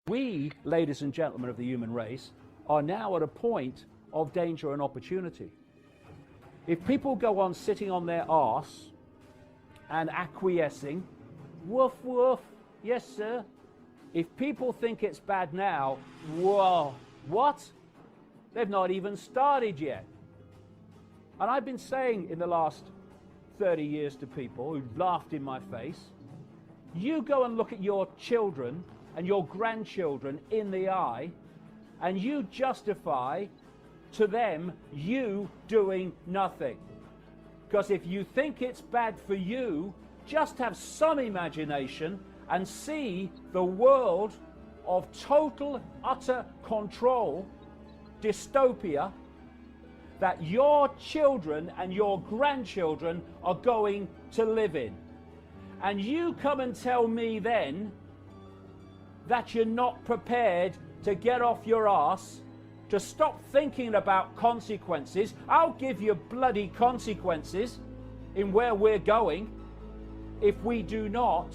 We, ladies and gentlemen of the human race, are now at a point of danger and opportunity. If people go on sitting on their arse and acquiescing, woof woof, yes sir. If people think it's bad now, whoa, what? They've not even started yet. And I've been saying in the last 30 years to people who've laughed in my face, you go and look at your children and your grandchildren in the eye, and you justify to them you doing nothing. Because if you think it's bad for you, just have some imagination and see the world of total, utter control, dystopia, that your children and your grandchildren are going to live in. And you come and tell me then that you're not prepared to get off your ass, to stop thinking about consequences. I'll give you bloody consequences in where we're going if we do not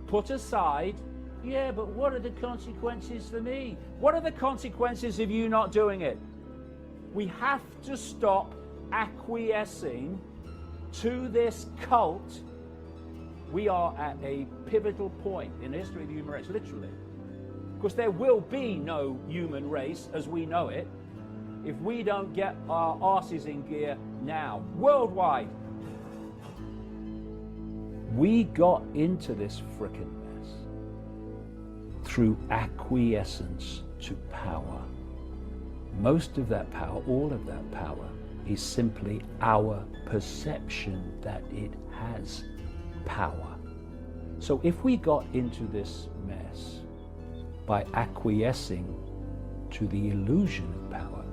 put aside, yeah, but what are the consequences for me? What are the consequences of you not doing it? We have to stop acquiescing to this cult. We are at a pivotal point in the history of the human race, literally. Because there will be no human race as we know it if we don't get our asses in gear now, worldwide. We got into this frickin' mess through acquiescence to power. Most of that power, all of that power, is simply our perception that it has power. So if we got into this mess by acquiescing to the illusion of power,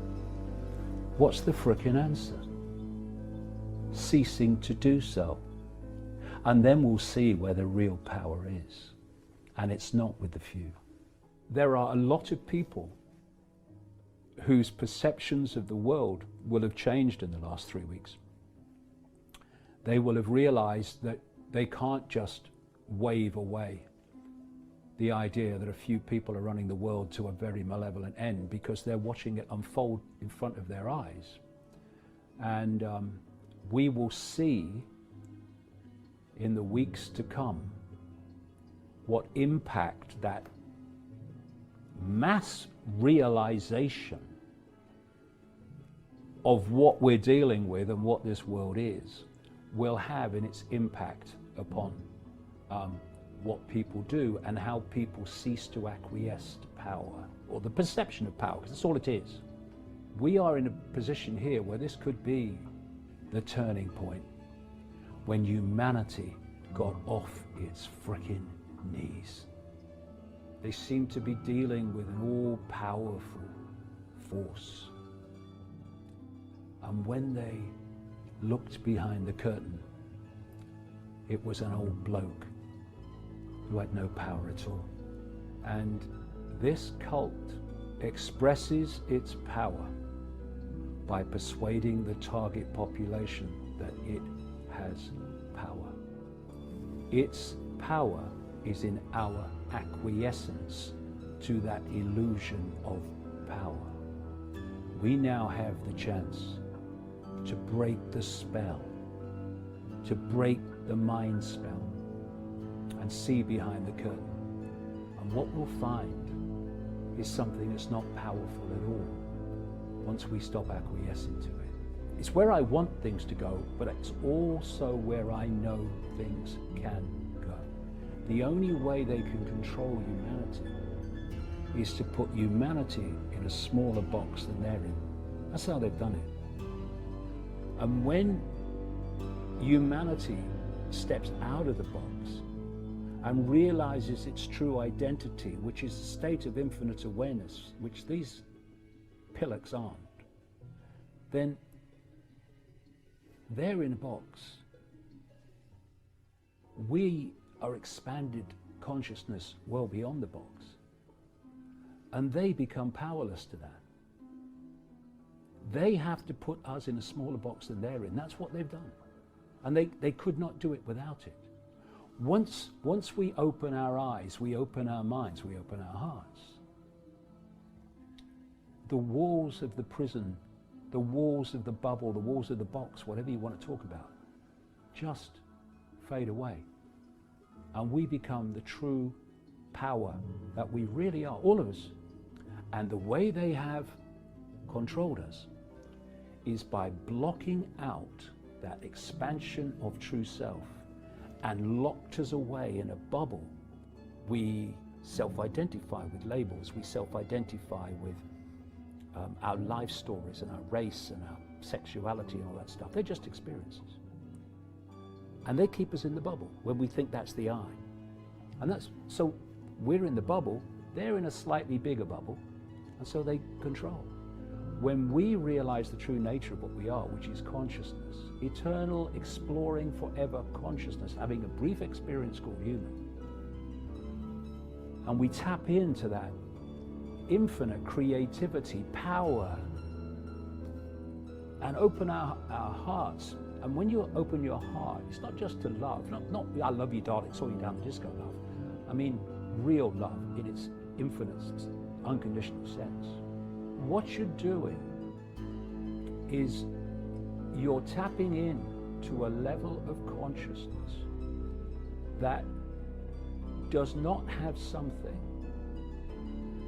what's the frickin' answer? Ceasing to do so. And then we'll see where the real power is. And it's not with the few. There are a lot of people whose perceptions of the world will have changed in the last 3 weeks. They will have realized that they can't just wave away the idea that a few people are running the world to a very malevolent end, because they're watching it unfold in front of their eyes. And we will see in the weeks to come what impact that mass realization of what we're dealing with and what this world is will have in its impact upon what people do and how people cease to acquiesce to power, or the perception of power, because that's all it is. We are in a position here where this could be the turning point, when humanity got off its frickin' knees. They seem to be dealing with an all-powerful force. And when they looked behind the curtain, it was an old bloke who had no power at all. And this cult expresses its power by persuading the target population that it has power. Its power is in our acquiescence to that illusion of power. We now have the chance to break the spell, to break the mind spell, and see behind the curtain. And what we'll find is something that's not powerful at all once we stop acquiescing to it. It's where I want things to go, but it's also where I know things can go. The only way they can control humanity is to put humanity in a smaller box than they're in. That's how they've done it. And when humanity steps out of the box and realizes its true identity, which is a state of infinite awareness, which these pillocks aren't, then they're in a box. We are expanded consciousness well beyond the box. And they become powerless to that. They have to put us in a smaller box than they're in. That's what they've done. And they could not do it without it. Once we open our eyes, we open our minds, we open our hearts, the walls of the prison, the walls of the bubble, the walls of the box, whatever you want to talk about, just fade away. And we become the true power that we really are, all of us. And the way they have controlled us is by blocking out that expansion of true self and locked us away in a bubble. We self-identify with labels, we self-identify with our life stories and our race and our sexuality and all that stuff. They're just experiences. And they keep us in the bubble when we think that's the I. And that's, so we're in the bubble, they're in a slightly bigger bubble, and so they control. When we realize the true nature of what we are, which is consciousness, eternal, exploring forever consciousness, having a brief experience called human, and we tap into that infinite creativity, power, and open our hearts. And when you open your heart, it's not just to love, not I love you, darling, saw you down the disco love. I mean real love in its infinite, unconditional sense. What you're doing is you're tapping in to a level of consciousness that does not have something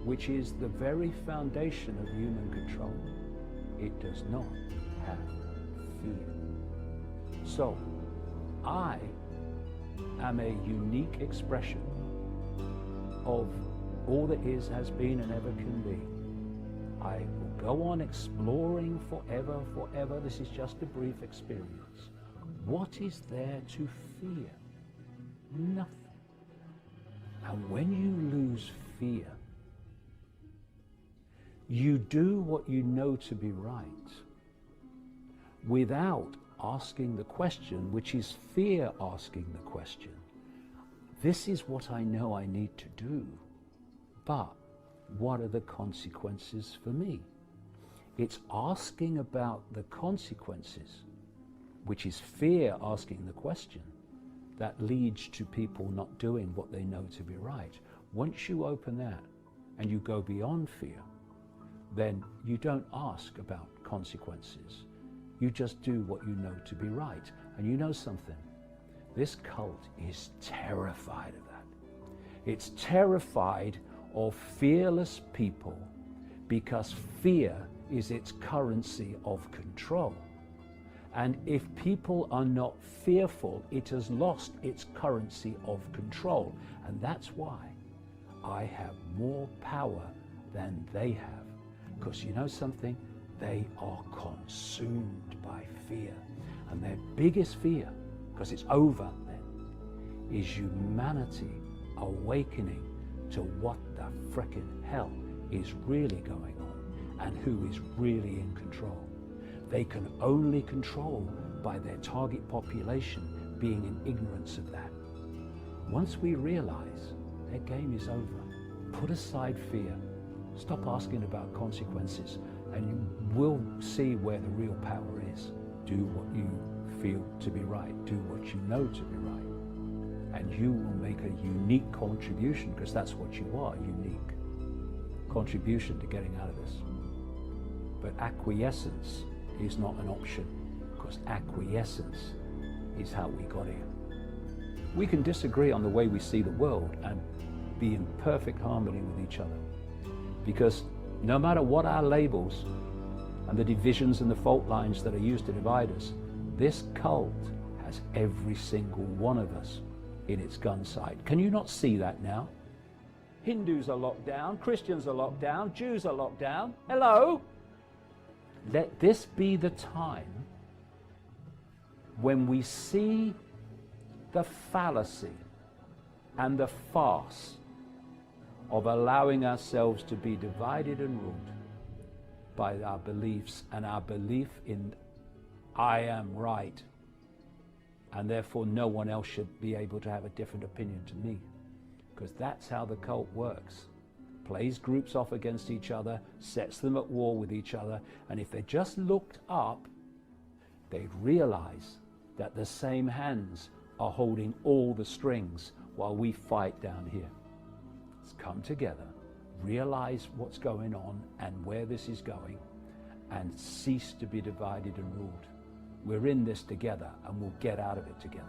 which is the very foundation of human control. It does not have fear. So, I am a unique expression of all that is, has been, and ever can be. I will go on exploring forever, forever. This is just a brief experience. What is there to fear? Nothing. And when you lose fear, you do what you know to be right without asking the question, which is fear asking the question. This is what I know I need to do, but what are the consequences for me? It's asking about the consequences, which is fear asking the question, that leads to people not doing what they know to be right. Once you open that and you go beyond fear, then you don't ask about consequences. You just do what you know to be right. And you know something? This cult is terrified of that. It's terrified of fearless people because fear is its currency of control. And if people are not fearful, it has lost its currency of control. And that's why I have more power than they have. Because you know something? They are consumed by fear. And their biggest fear, because it's over then, is humanity awakening to what the frickin' hell is really going on and who is really in control. They can only control by their target population being in ignorance of that. Once we realize their game is over, put aside fear, stop asking about consequences, and you will see where the real power is. Do what you feel to be right. Do what you know to be right. And you will make a unique contribution, because that's what you are, unique contribution to getting out of this. But acquiescence is not an option, because acquiescence is how we got here. We can disagree on the way we see the world and be in perfect harmony with each other, because no matter what our labels and the divisions and the fault lines that are used to divide us, this cult has every single one of us in its gun sight. Can you not see that now? Hindus are locked down, Christians are locked down, Jews are locked down. Hello? Let this be the time when we see the fallacy and the farce of allowing ourselves to be divided and ruled by our beliefs and our belief in I am right, and therefore no one else should be able to have a different opinion to me, because that's how the cult works. Plays groups off against each other, sets them at war with each other, and if they just looked up, they'd realize that the same hands are holding all the strings while we fight down here. Let's come together, realize what's going on and where this is going, and cease to be divided and ruled. We're in this together, and we'll get out of it together.